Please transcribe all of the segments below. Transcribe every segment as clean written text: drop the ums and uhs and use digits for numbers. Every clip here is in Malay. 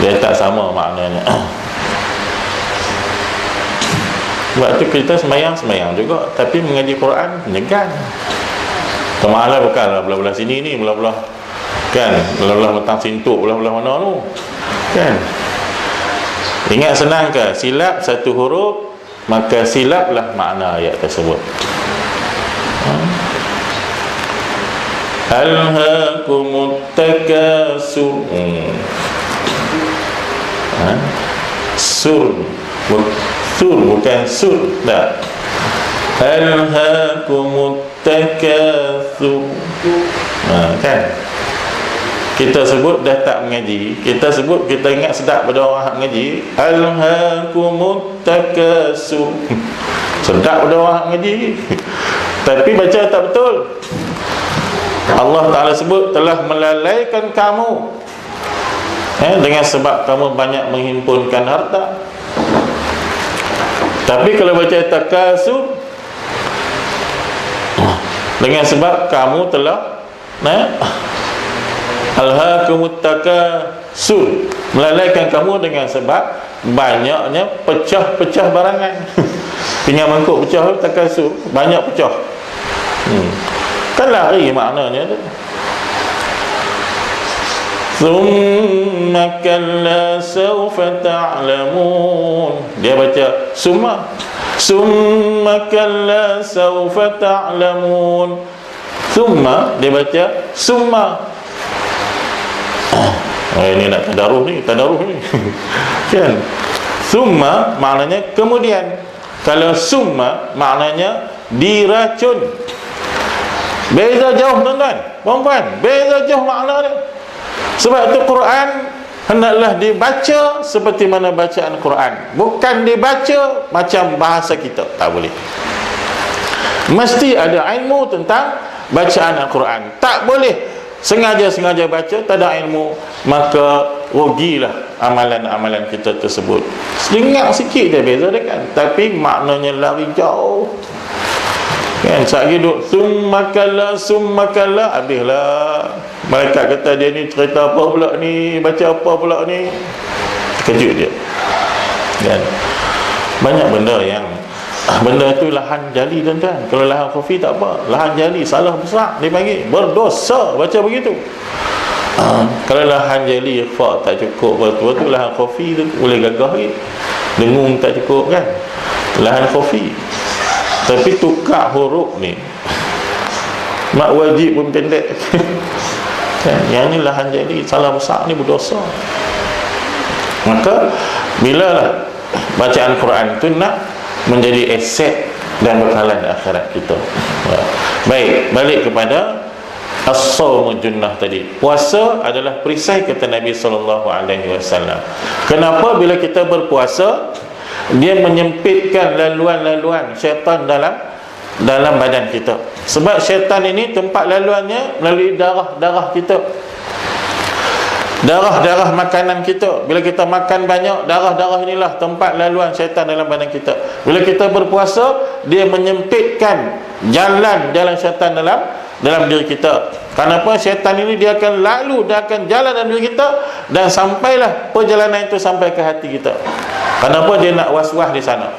Dia tak sama maknanya. Sebab tu kita semayang juga, tapi mengaji Quran menyegan. Kemahalah bukanlah belah-belah sini ni, belah-belah kan, belah-belah petang sintuk, belah-belah mana tu kan. Ingat senang ke? Silap satu huruf, maka silaplah makna ayat tersebut. Alhaakumut takasur. Sur bukan sur, tak. Alhaakumut takasur. Kan? Kita sebut dah tak mengaji, kita sebut, kita ingat sedap pada orang mengaji, alhaakumut takasur. Sedap pada orang mengaji, tapi baca tak betul. Allah Ta'ala sebut telah melalaikan kamu dengan sebab kamu banyak menghimpunkan harta. Tapi kalau baca takasur, dengan sebab kamu telah alhaakumut takasur, melalaikan kamu dengan sebab banyaknya pecah-pecah barangan. Tinggal mangkuk pecah, takasur, banyak pecah. Kan lari maknanya tu. Thumma kalla sawfa ta'lamun. Dia baca summa kalla sawfa ta'lamun. Thumma, dia baca summa. Ini nak tadaruh ni kan. Summa maknanya kemudian. Kalau summa maknanya diracun. Beza jauh tuan-tuan, puan-puan, beza jauh makna dia. Sebab itu Quran hendaklah dibaca seperti mana bacaan Quran, bukan dibaca macam bahasa kita. Tak boleh. Mesti ada ilmu tentang bacaan Al-Quran. Tak boleh sengaja-sengaja baca, tak ada ilmu, maka rugilah amalan-amalan kita tersebut. Sedingat sikit je beza dia kan, tapi maknanya lari jauh kan. Sekali duduk summa kalla, habislah. Malaikat kata dia ni cerita apa pula ni, baca apa pula ni, terkejut dia kan. Banyak benda yang benda tu lahan jali tuan-tuan. Kalau lahan khafi tak apa, lahan jali salah besar, dia panggil berdosa baca begitu. Kalau lahan jali fa tak cukup, betul tu lahan khafi tu boleh gagah lagi. Dengung tak cukup kan, lahan khafi. Tapi tukar huruf ni, mak wajib pun pendek kan? Yang ni lahan jali salah besar ni berdosa. Maka bila lah bacaan Quran tu nak menjadi aset dan bekalan akhirat kita. Baik, balik kepada as-sawmu junnah tadi. Puasa adalah perisai, kata Nabi SAW. Kenapa bila kita berpuasa, dia menyempitkan laluan-laluan syaitan dalam badan kita. Sebab syaitan ini tempat laluannya melalui darah-darah kita, darah-darah makanan kita. Bila kita makan banyak, darah-darah inilah tempat laluan syaitan dalam badan kita. Bila kita berpuasa, dia menyempitkan jalan syaitan dalam diri kita. Kenapa? Syaitan ini dia akan lalu, dia akan jalan dalam diri kita, dan sampailah perjalanan itu sampai ke hati kita. Kenapa? Dia nak was-was di sana,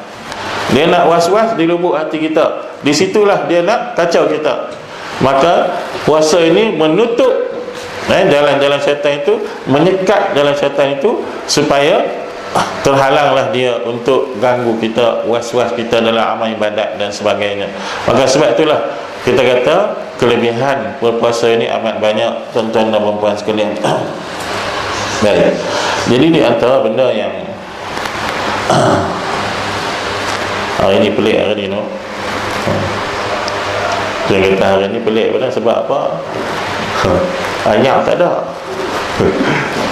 dia nak was-was di lubuk hati kita. Di situlah dia nak kacau kita. Maka puasa ini menutup jalan-jalan syaitan itu, menyekat jalan syaitan itu, supaya terhalanglah dia untuk ganggu kita, was-was kita dalam amal ibadat dan sebagainya. Maka sebab itulah kita kata kelebihan berpuasa ini amat banyak, tuan-tuan dan puan-puan sekalian. Baik. Jadi di antara benda yang hari ni pelik, hari ni no. Dia kata hari ni pelik pada sebab apa? Ayat tak ada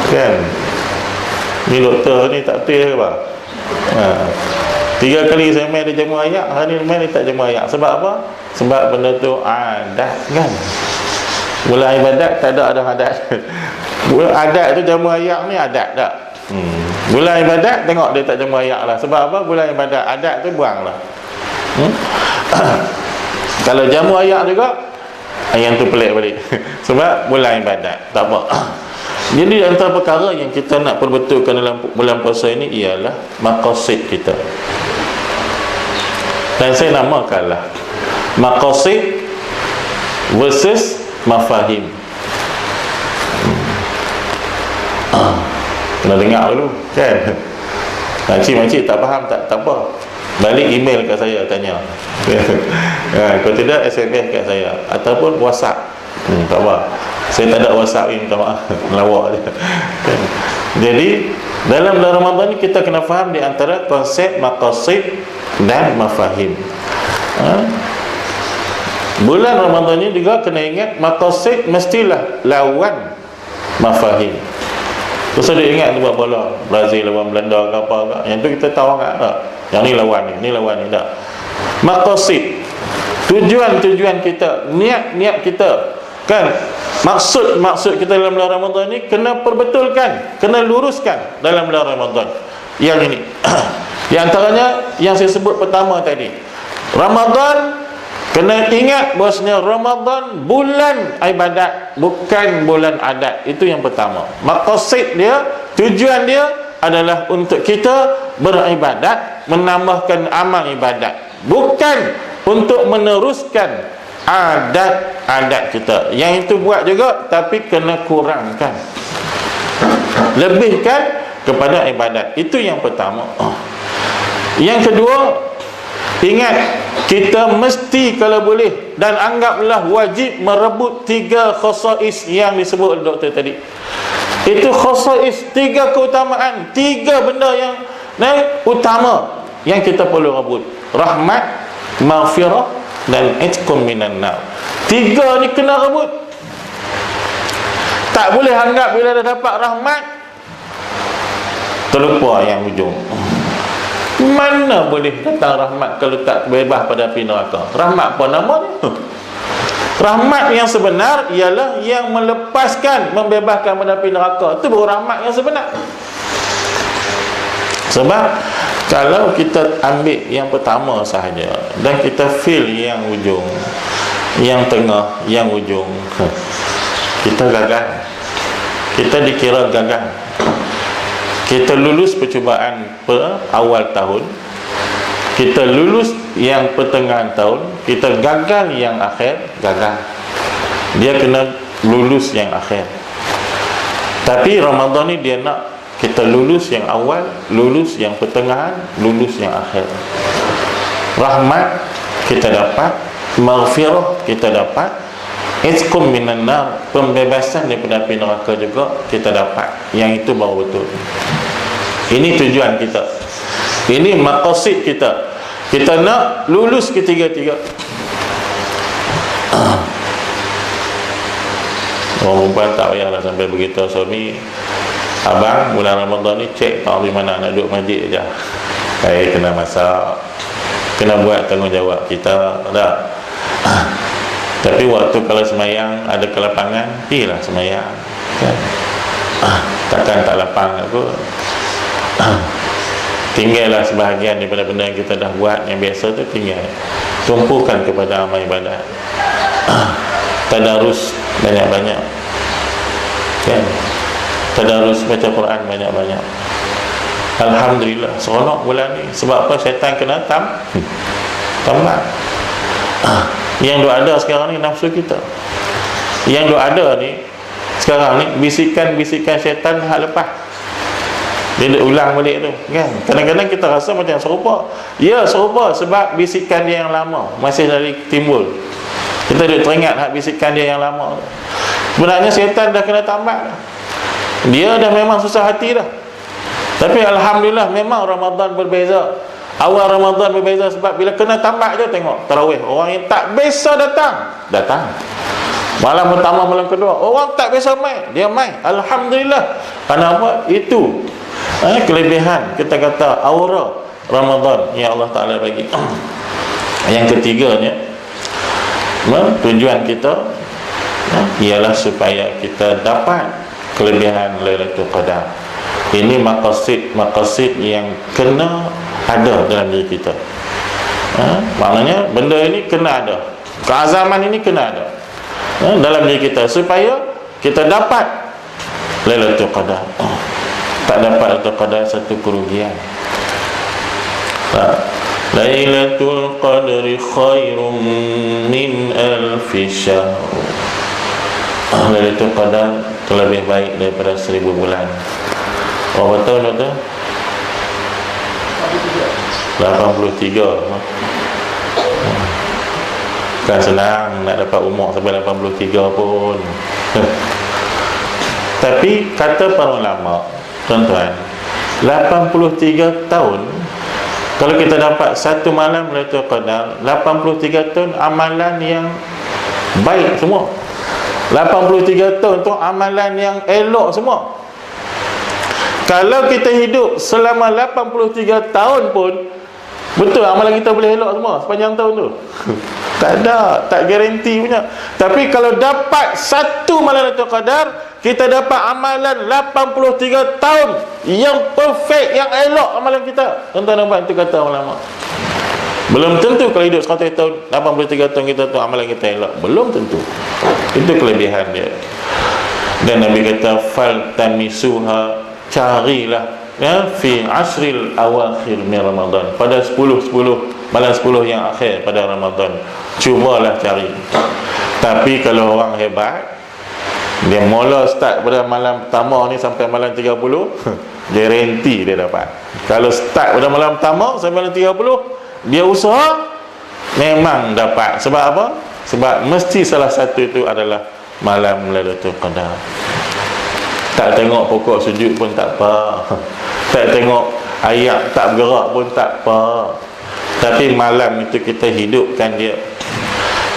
kan. Ni doktor ni tak betul ke apa? 3 kali saya main dia jamu ayat, hari ni main dia tak jamu ayat. Sebab apa? Sebab benda tu adat kan. Bulan ibadat tak ada adat. Bulan adat tu jamu ayat ni adat tak? Bulan ibadat tengok dia tak jamu ayat lah. Sebab apa? Bulan ibadat, adat tu buang lah. Kalau jamu ayat juga, yang tu pelik balik. Sebab bulan ibadat, tak apa. Jadi antara perkara yang kita nak perbetulkan dalam bulan puasa ini ialah maqasid kita. Dan saya namakanlah maqasid versus mafahim. Kena dengar dulu kan. Makcik-makcik tak faham, tak apa, balik email kat saya tanya. Kalau tidak SMS kat saya ataupun WhatsApp. Tak apa, saya tak ada WhatsApp ni, minta maaf, melawak je. Jadi dalam bulan Ramadan ni kita kena faham di antara konsep maqasid dan mafahim. Bulan Ramadan ni juga kena ingat maqasid mestilah lawan mafahim. Terus ada ingat tu buat bola Brazil lawan Belanda ke apa ke, yang tu kita tahu tak? Yang ni lawan ni lawan ni tak. Maqasid, tujuan-tujuan kita, niat-niat kita kan, maksud kita dalam bulan Ramadan ni kena perbetulkan, kena luruskan dalam bulan Ramadan. Yang ini di antaranya yang saya sebut pertama tadi, Ramadan kena ingat bahawasanya Ramadan bulan ibadat, bukan bulan adat. Itu yang pertama. Maqasid dia, tujuan dia adalah untuk kita beribadat, menambahkan amal ibadat, bukan untuk meneruskan adat-adat kita. Yang itu buat juga, tapi kena kurangkan, lebihkan kepada ibadat. Itu yang pertama. Yang kedua, ingat, kita mesti kalau boleh dan anggaplah wajib merebut 3 khasais yang disebut oleh doktor tadi. Itu khasais, 3 keutamaan, 3 benda yang utama yang kita perlu rebut: rahmat, maghfirah dan itqun minan nar. 3 ni kena rebut. Tak boleh anggap bila dah dapat rahmat terlupa yang ujung. Mana boleh datang rahmat kalau tak bebas pada api neraka? Rahmat apa namanya? Rahmat yang sebenar ialah yang melepaskan, membebaskan pada api neraka. Itu baru rahmat yang sebenar. Sebab kalau kita ambil yang pertama sahaja dan kita feel yang ujung, yang tengah, yang ujung, kita gagal. Kita dikira gagal. Kita lulus percubaan awal tahun, kita lulus yang pertengahan tahun, kita gagal yang akhir, gagal. Dia kena lulus yang akhir. Tapi Ramadan ni dia nak kita lulus yang awal, lulus yang pertengahan, lulus yang akhir. Rahmat kita dapat, maghfirah kita dapat, itqum minan nar, pembebasan daripada api neraka juga kita dapat. Yang itu baru betul. Ini tujuan kita, ini maqasid kita. Kita nak lulus ketiga-tiga. Orang perempuan tak payahlah sampai begitu suami, abang bulan Ramadan ni cek tahu di mana nak duduk masjid je. Kena masak, kena buat tanggungjawab kita, tak? Tapi waktu kalau semayang ada kelapangan, pergilah semayang, kan? Takkan tak lapang aku. Tinggallah sebahagian daripada benda yang kita dah buat yang biasa tu, tinggal, tumpukan kepada amal ibadat. Tadarus banyak-banyak, kan? Tadarus baca Quran banyak-banyak. Alhamdulillah seronok bulan ni. Sebab apa? Syaitan kena tamat. Yang duk ada sekarang ni nafsu kita. Yang duk ada ni sekarang ni bisikan-bisikan syaitan hak lepas. Dia duk ulang balik tu, kan? Kadang-kadang kita rasa macam serupa. Ya, serupa sebab bisikan dia yang lama masih lagi timbul. Kita duk teringat hak bisikan dia yang lama. Sebenarnya syaitan dah kena tamat dah. Dia dah memang susah hati dah. Tapi Alhamdulillah memang Ramadan berbeza. Awal Ramadan berbeza sebab bila kena tamat je, tengok tarawih, orang yang tak biasa datang. Malam pertama, malam kedua, orang tak biasa main, dia main. Alhamdulillah. Kenapa? Itu kelebihan, kita kata aura Ramadan yang Allah Ta'ala bagi. Yang ketiganya, tujuan kita ialah supaya kita dapat kelebihan Lailatul Qadar. Ini maqasid yang kena ada dalam diri kita. Maknanya benda ini kena ada, keazaman ini kena ada dalam diri kita, supaya kita dapat Lailatul Qadar. Tak dapat Lailatul Qadar satu kerugian. Lailatul Qadri khairum min alfi syahr. Lailatul Qadar lebih baik daripada 1000 bulan. Berapa tahun doktor? 83. Bukan senang nak dapat umur sampai 83 pun. Tapi kata para ulama, tuan-tuan, 83 tahun, kalau kita dapat satu malam Lailatul Qadar, 83 tahun amalan yang baik semua. 83 tahun tu amalan yang elok semua. Kalau kita hidup selama 83 tahun pun, betul amalan kita boleh elok semua sepanjang tahun tu. Tak ada, tak garanti punya. Tapi kalau dapat satu malam Lailatul Qadar, kita dapat amalan 83 tahun yang perfect, yang elok amalan kita. Tuan-tuan nampak, itu kata ulama. Belum tentu kalau hidup 100 tahun, 83 tahun kita tu amalan kita elok. Belum tentu. Itu kelebihan dia. Dan Nabi kata, faltamisuha, carilah ya, fi asril awakhir min Ramadan, pada 10 malam 10 yang akhir pada Ramadan, cubalah cari. Tapi kalau orang hebat, dia mula start pada malam pertama ni sampai malam 30, garanti dia dapat. Kalau start pada malam pertama sampai malam 30, dia usaha, memang dapat. Sebab apa? Sebab mesti salah satu itu adalah malam Lailatul Qadar. Tak tengok pokok sujud pun tak apa, tak tengok ayat tak bergerak pun tak apa, tapi malam itu kita hidupkan dia.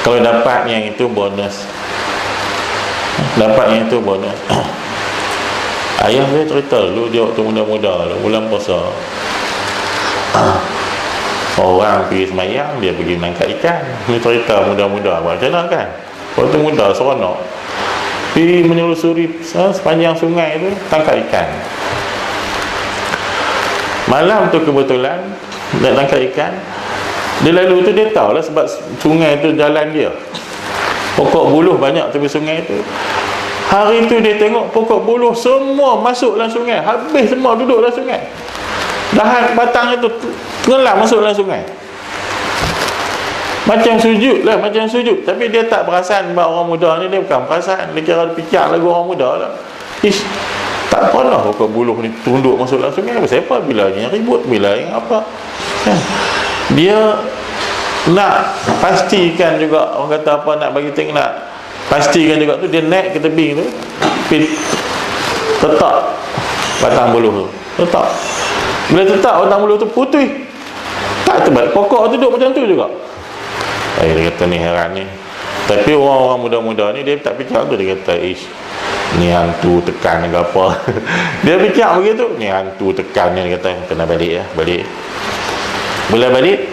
Kalau dapat yang itu bonus. Dapat yang itu bonus. Ayah saya cerita dulu, dia waktu muda-muda dulu, bulan puasa, orang pergi semayang, dia pergi menangkap ikan. Ini cerita muda-muda, macam mana kan? Waktu muda seronok, pergi menyelusuri sepanjang sungai itu, tangkap ikan. Malam tu kebetulan nak tangkap ikan, dia lalu tu, dia tahu lah sebab sungai tu jalan dia, pokok buluh banyak tepi sungai tu. Hari tu dia tengok pokok buluh semua masuk dalam sungai, habis semua duduk dalam sungai. Dahan batang itu tenggelam masuk dalam sungai. Macam sujud lah, macam sujud. Tapi dia tak perasan bahawa orang muda ni, dia bukan perasan, dia kira fikir lagu orang muda lah. Ish, tak apalah pokok buluh ni tunduk masuk dalam sungai. Siapa bila yang ribut, bila yang apa kan? Dia nak pastikan juga, orang kata apa, nak bagi tengok, nak pastikan juga tu, dia naik ke tebing tu, tetap batang buluh tu, tetap. Bila tetap batang buluh tu putih, tak tebal, pokok tu duduk macam tu juga. Dia kata ni heran ni. Tapi orang-orang muda-muda ni, dia tak fikir tu. Dia kata, ish, ni hantu tekan ke apa. Dia fikir begitu, ni hantu tekan ni. Dia kata, kena balik ya, balik. Bila balik,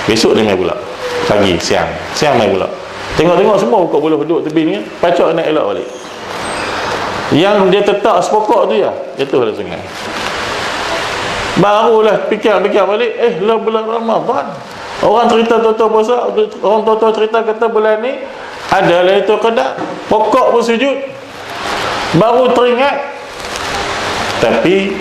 besok dia main pula. Pagi, siang main pula. Tengok-tengok semua pokok buluh duduk tebing ni, pacak nak elok balik. Yang dia tetap sepokok tu ya, jatuh dalam sungai. Barulah fikir-fikir balik, lah bulan Ramadan. Orang cerita tua-tua puasa, orang tua-tua cerita kata bulan ni ada Lailatul Qadar, pokok pun sujud. Baru teringat. Tapi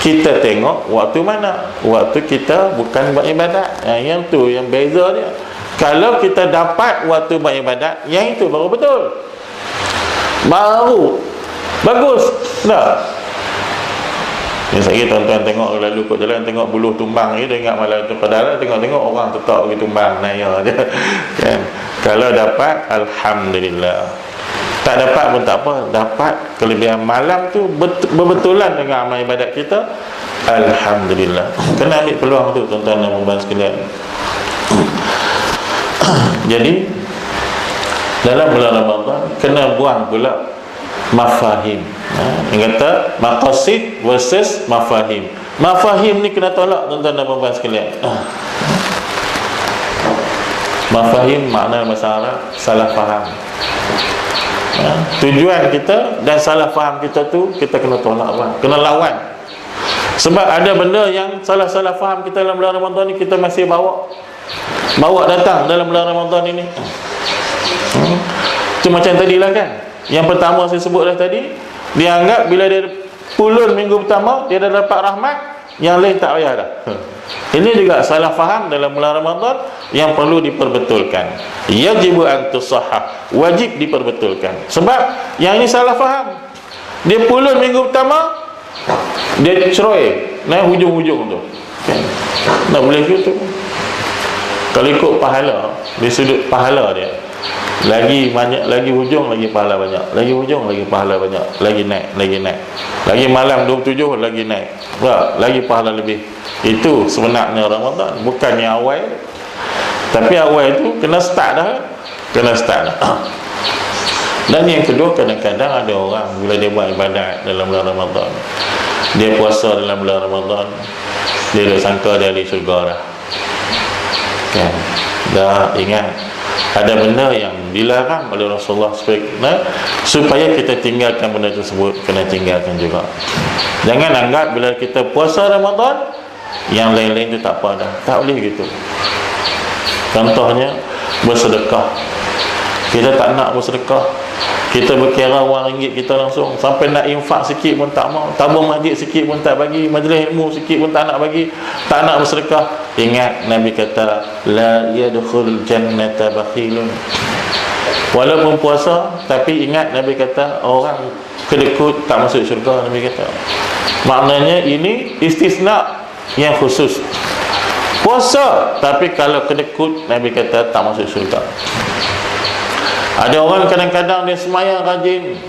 kita tengok waktu mana? Waktu kita bukan buat ibadat. Yang tu yang beza dia. Kalau kita dapat waktu buat ibadat, yang itu baru betul, baru bagus. Tak? Yang saya tuan-tuan tengok lalu kot jalan, tengok buluh tumbang ni, dia ingat malam tu Qadar, tengok-tengok orang tetap pergi tumbang naya je kan. Kalau dapat, alhamdulillah. Tak dapat pun tak apa, dapat kelebihan malam tu berbetulan dengan amal ibadat kita, alhamdulillah. Kena ambil peluang tu tuan-tuan dan puan sekalian. Jadi dalam bulan Ramadan kena buang pula mafahim. Yang kata maqasid versus mafahim. Mafahim ni kena tolak tuan-tuan dan puan sekalian. Mafahim makna bahasa Arab salah faham. Tujuan kita dan salah faham kita tu kita kena tolak, kena lawan. Sebab ada benda yang salah-salah faham kita dalam bulan Ramadan ni, kita masih bawa datang dalam bulan Ramadan ini. Itu macam tadilah kan, yang pertama saya sebut dah tadi, Dia anggap bila dia pulun minggu pertama dia dah dapat rahmat, yang lain tak payah dah. Ini juga salah faham dalam bulan Ramadan yang perlu diperbetulkan. Yajibu an tusahhah, wajib diperbetulkan. Sebab yang ini salah faham. Dia pulun minggu pertama, dia ceroy naik hujung-hujung tu. Tak boleh gitu. Kalau ikut pahala, di sudut pahala dia, lagi banyak, lagi hujung lagi pahala banyak, lagi hujung lagi pahala banyak, lagi naik, lagi naik. Lagi malam 27 lagi naik. Lagi pahala lebih. Itu sebenarnya Ramadan, bukan yang awal. Tapi awal itu kena start dah. Kena start dah. Dan yang kedua, kadang-kadang ada orang bila dia buat ibadat dalam bulan Ramadan, dia puasa dalam bulan Ramadan, dia dah sangka dia ahli syurga dah. Kan? Dah ingat ada benda yang dilarang oleh Rasulullah supaya kita tinggalkan benda tersebut, kena tinggalkan juga. Jangan anggap bila kita puasa Ramadan yang lain-lain tu tak apa dah. Tak boleh gitu. Contohnya bersedekah. Kita tak nak bersedekah, kita berkira wang ringgit kita langsung, sampai nak infak sikit pun tak mau, tabung masjid sikit pun tak bagi, majlis ilmu sikit pun tak nak bagi, tak nak bersedekah. Ingat Nabi kata la yadkhul jannata bakhilun. Walaupun puasa, tapi ingat Nabi kata orang kedekut tak masuk syurga. Nabi kata, maknanya ini istisna yang khusus. Puasa tapi kalau kedekut, Nabi kata tak masuk syurga. Ada orang kadang-kadang dia semayang rajin,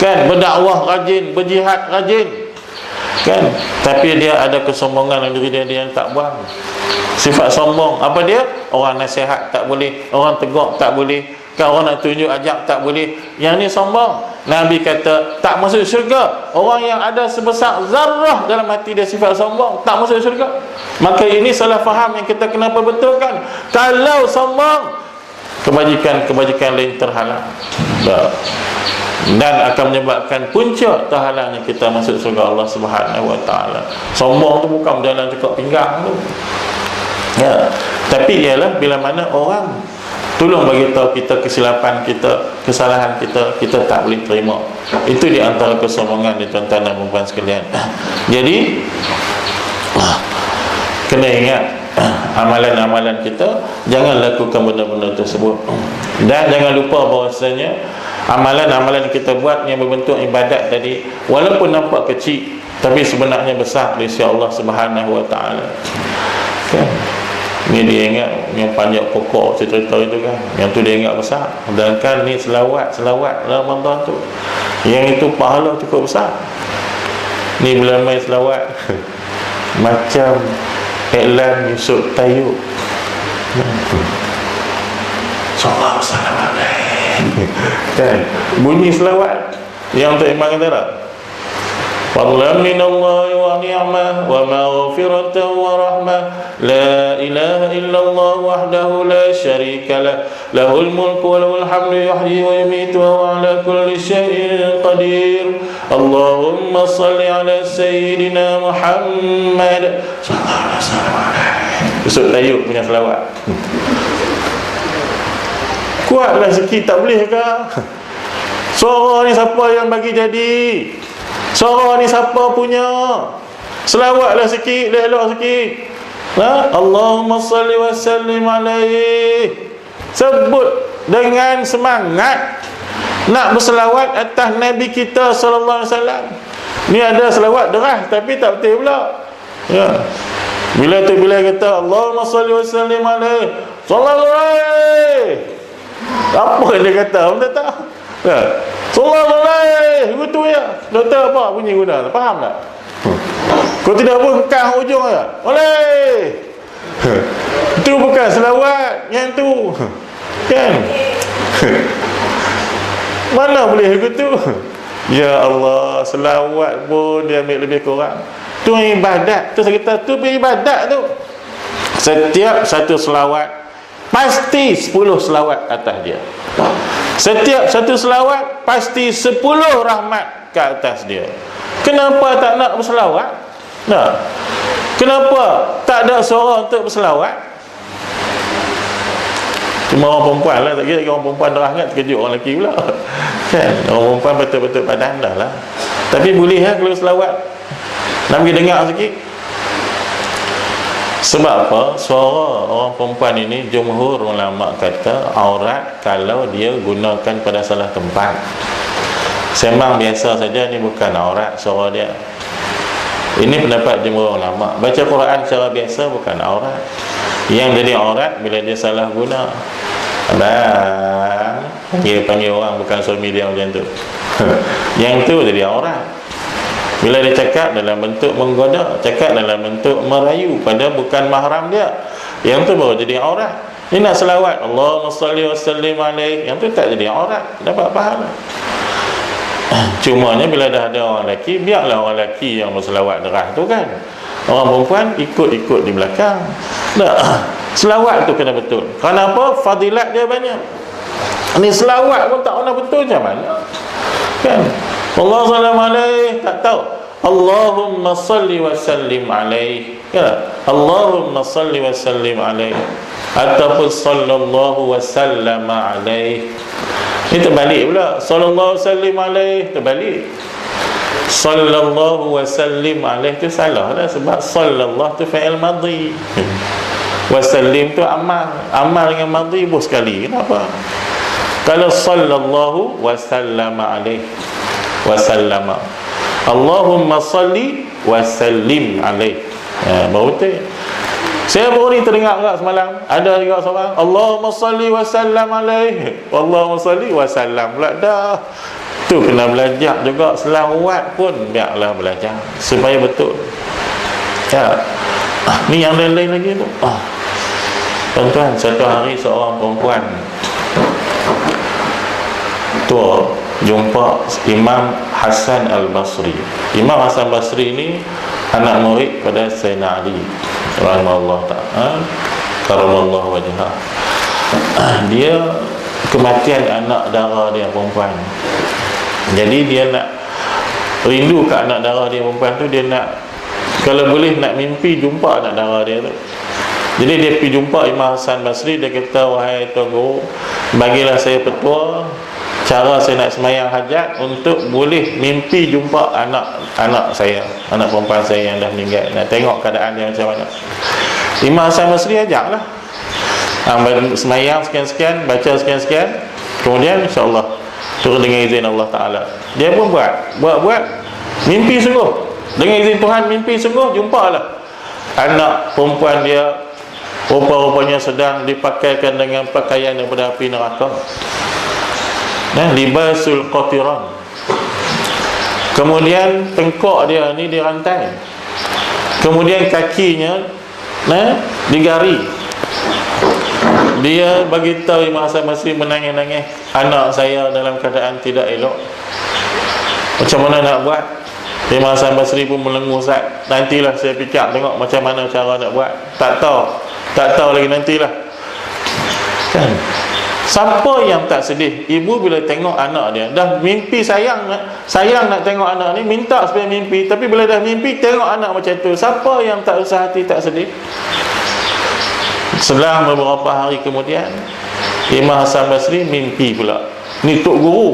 kan, berdakwah rajin, berjihad rajin, kan, tapi dia ada kesombongan dalam diri dia yang tak buang. Sifat sombong. Apa dia? Orang nasihat tak boleh, orang tegur tak boleh, kan, orang nak tunjuk ajak tak boleh. Yang ni sombong. Nabi kata tak masuk syurga. Orang yang ada sebesar zarrah dalam hati dia sifat sombong, tak masuk syurga. Maka ini salah faham yang kita kena perbetulkan. Kalau sombong, kebajikan lain terhalang dan akan menyebabkan puncak terhalangnya kita masuk surga Allah Subhanahu wa taala. Sombong tu bukan berjalan cekak pinggang tu. Ya, tapi ialah bila mana orang tolong bagi tahu kita kesilapan kita, kesalahan kita, kita tak boleh terima. Itu di antara kesombongan di tuan-tuan dan puan-puan sekalian. Jadi kena ingat, amalan-amalan kita jangan lakukan benda-benda tersebut. Dan jangan lupa bahawasanya amalan-amalan kita buat yang berbentuk ibadat tadi, walaupun nampak kecil, tapi sebenarnya besar di sisi Allah Subhanahu wa taala. Kan? Ni dia ingat yang panjang pokok cerita itu kan, yang tu dia ingat besar. Sedangkan ni selawat Ramadan tu, yang itu pahala cukup besar. Ni bila main selawat macam iklan Yusuf Tayyub. Sallallahu alaihi wasallam. Kan? Bunyi selawat yang untuk Imam kata, fadlan minallahi wa ni'mah wa maghfiratan wa rahmah, la ilaha illallah wahdahu la syarika lah, lahul mulku wa lahul hamdu yuhyi wa yumiitu wa huwa ala kulli syai'in qadir. Allahumma salli ala sayyidina Muhammad sallallahu alaihi wasallam. Yusuf Tayyub punya selawat. Kuatlah sikit, tak boleh ke? Suara ni siapa yang bagi jadi? Suara ni siapa punya? Selawatlah sikit, elok sikit. Allahumma salli wa sallim alaihi. Sebut dengan semangat nak berselawat atas Nabi kita sallallahu alaihi wasallam. Ni ada selawat deras tapi tak betul pula. Ya. Bila kata Allahumma salli wa sallim alaihi sallallahu alaihi, apa dia kata? Apa tak? Ya. Sallallahu alaihi, betul ya. Doktor apa bunyi guna? Faham tak? Kau tidak pun kekang hujung ya. Oleh. Itu bukan selawat yang tu. Kan? Mana boleh begitu? Ya Allah, selawat pun dia ambil lebih kurang. Tu ibadat. Tu saya kata tu ibadat tu. Setiap satu selawat pasti 10 selawat atas dia. Setiap satu selawat pasti 10 rahmat ke atas dia. Kenapa tak nak berselawat? Nah, kenapa tak ada seorang untuk berselawat? Cuma orang perempuan lah, tak kira orang perempuan derah sangat, terkejut orang lelaki pula. Kan? Orang perempuan betul-betul padan dah lah. Tapi boleh lah kalau selawat. Nak pergi dengar sikit. Sebab apa? Suara orang perempuan ini, jumhur ulama kata aurat kalau dia gunakan pada salah tempat. Sembang biasa saja, ni bukan aurat suara dia. Ini pendapat jumhur ulama. Baca Quran secara biasa bukan aurat. Yang jadi aurat bila dia salah guna. Abang, dia panggil orang bukan suami dia macam tu. Yang tu jadi aurat. Bila dia cakap dalam bentuk menggoda, cakap dalam bentuk merayu pada bukan mahram dia, yang tu baru jadi aurat. Ni nak selawat Allahumma salli wa sallim alaihi, yang tu tak jadi aurat, dapat pahala. Cumanya bila dah ada orang lelaki, biarlah orang lelaki yang berselawat derah tu kan. Orang perempuan ikut-ikut di belakang. Tak. Selawat tu kena betul. Kenapa? Fadilat dia banyak. Ni selawat pun tak pernah betul macam mana? Kan? Allah sallallahu alaihi, tak tahu. Allahumma salli wa sallim alaihi. Ya. Allahumma salli wa sallim alaihi. Ataupun sallallahu wa sallama alaihi. Ini terbalik pula. Sallallahu sallim alaihi, terbalik. Sallallahu wa sallim alaihi tu salah lah, sebab sallallahu tu fa'il madhi. Wa sallim tu amal. Amal dengan madhi bos sekali. Kenapa? Kalau sallallahu wa sallama alaihi wa sallama, Allahumma salli wa sallim alaihi, baru tu. Saya baru ni terdengar juga semalam, ada juga seorang Allahumma salli wa sallam alaihi, Allahumma salli wa sallam pula. Dah tu kena belajar juga. Selawat pun biarlah belajar supaya betul. Ya. Ni yang lain-lain lagi tu. Tuan-tuan, satu hari seorang perempuan tua jumpa Imam Hasan Al-Basri. Imam Hasan Basri ni anak murid pada Sayyidina Ali rahimahullah ta'ala, karamallahu wajhah. Dia kematian anak dara dia perempuan. Jadi dia nak rindu ke anak dara dia perempuan tu. Dia nak, kalau boleh nak mimpi jumpa anak dara dia tu. Jadi dia pergi jumpa Imam Hasan Basri. Dia kata, wahai Tuan Guru, bagilah saya petua cara saya nak semayang hajat untuk boleh mimpi jumpa anak saya, anak perempuan saya yang dah meninggal. Nak tengok keadaan dia macam mana. Imam Hasan Basri ajaklah, semayang sekian-sekian, baca sekian-sekian, kemudian insyaAllah turun dengan izin Allah Ta'ala. Dia pun buat mimpi sungguh. Dengan izin Tuhan, mimpi sungguh. Jumpalah anak perempuan dia, rupa-rupanya sedang dipakaikan dengan pakaian daripada api neraka. Libasul qatiran. Kemudian tengkok dia ni dirantai. Kemudian kakinya digari. Dia bagi tahu Imam Hasan Basri menangis-nangis, anak saya dalam keadaan tidak elok. Macam mana nak buat? Imam Hasan Basri pun melenguh, Ustaz, nantilah saya fikir tengok macam mana cara nak buat. Tak tahu lagi, nantilah. Kan? Siapa yang tak sedih? Ibu bila tengok anak dia dah mimpi, sayang nak tengok anak ni, minta supaya mimpi, tapi bila dah mimpi tengok anak macam tu, siapa yang tak usah hati tak sedih? Selang beberapa hari kemudian Imam Hasan Basri mimpi pula. Ni Tok Guru